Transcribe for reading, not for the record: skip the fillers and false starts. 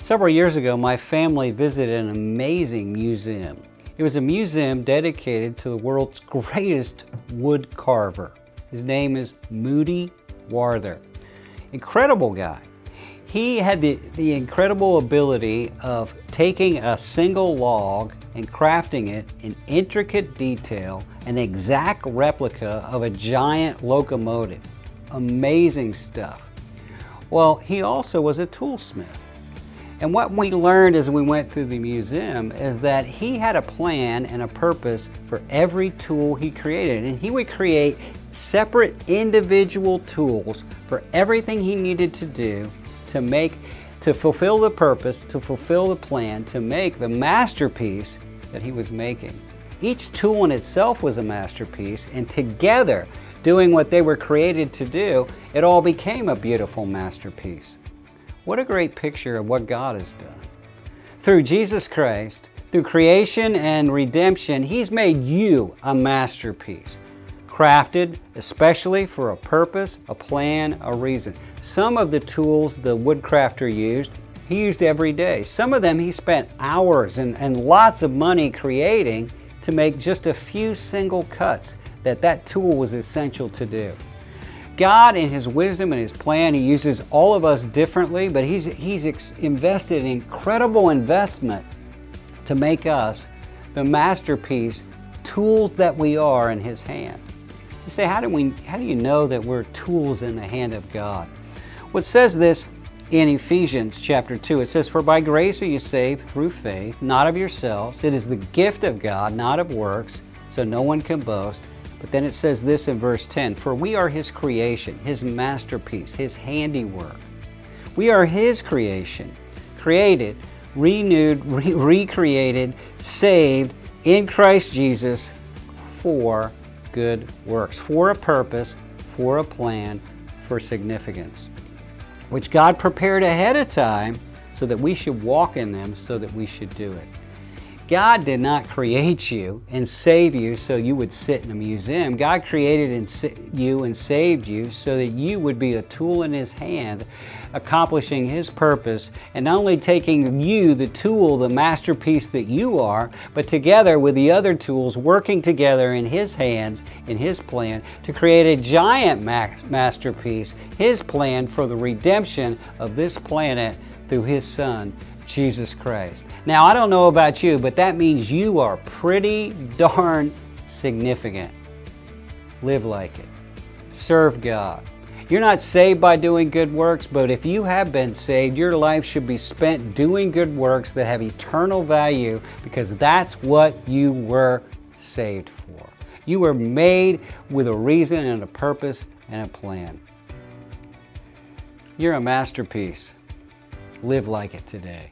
Several years ago, my family visited an amazing museum. It was a museum dedicated to the world's greatest wood carver. His name is Moody Warther. Incredible guy. He had the incredible ability of taking a single log and crafting it in intricate detail, an exact replica of a giant locomotive. Amazing stuff. Well, he also was a toolsmith. And what we learned as we went through the museum is that he had a plan and a purpose for every tool he created. And he would create separate individual tools for everything he needed to do to fulfill the purpose, to fulfill the plan, to make the masterpiece that he was making. Each tool in itself was a masterpiece, and together, doing what they were created to do, it all became a beautiful masterpiece. What a great picture of what God has done. Through Jesus Christ, through creation and redemption, He's made you a masterpiece, crafted especially for a purpose, a plan, a reason. Some of the tools the woodcrafter used, he used every day. Some of them he spent hours and lots of money creating to make just a few single cuts that tool was essential to do. God, in His wisdom and His plan, He uses all of us differently, but He's invested an incredible investment to make us the masterpiece tools that we are in His hand. You say, how do you know that we're tools in the hand of God? Well, it says this in Ephesians chapter 2. It says, "For by grace are you saved through faith, not of yourselves. It is the gift of God, not of works, so no one can boast." But then it says this in verse 10, "For we are His creation, His masterpiece, His handiwork." We are His creation, created, renewed, recreated, saved in Christ Jesus for good works, for a purpose, for a plan, for significance, which God prepared ahead of time so that we should walk in them, so that we should do it. God did not create you and save you so you would sit in a museum. God created you and saved you so that you would be a tool in His hand, accomplishing His purpose, and not only taking you, the tool, the masterpiece that you are, but together with the other tools, working together in His hands, in His plan, to create a giant masterpiece, His plan for the redemption of this planet through His Son, Jesus Christ. Now, I don't know about you, but that means you are pretty darn significant. Live like it. Serve God. You're not saved by doing good works, but if you have been saved, your life should be spent doing good works that have eternal value, because that's what you were saved for. You were made with a reason and a purpose and a plan. You're a masterpiece. Live like it today.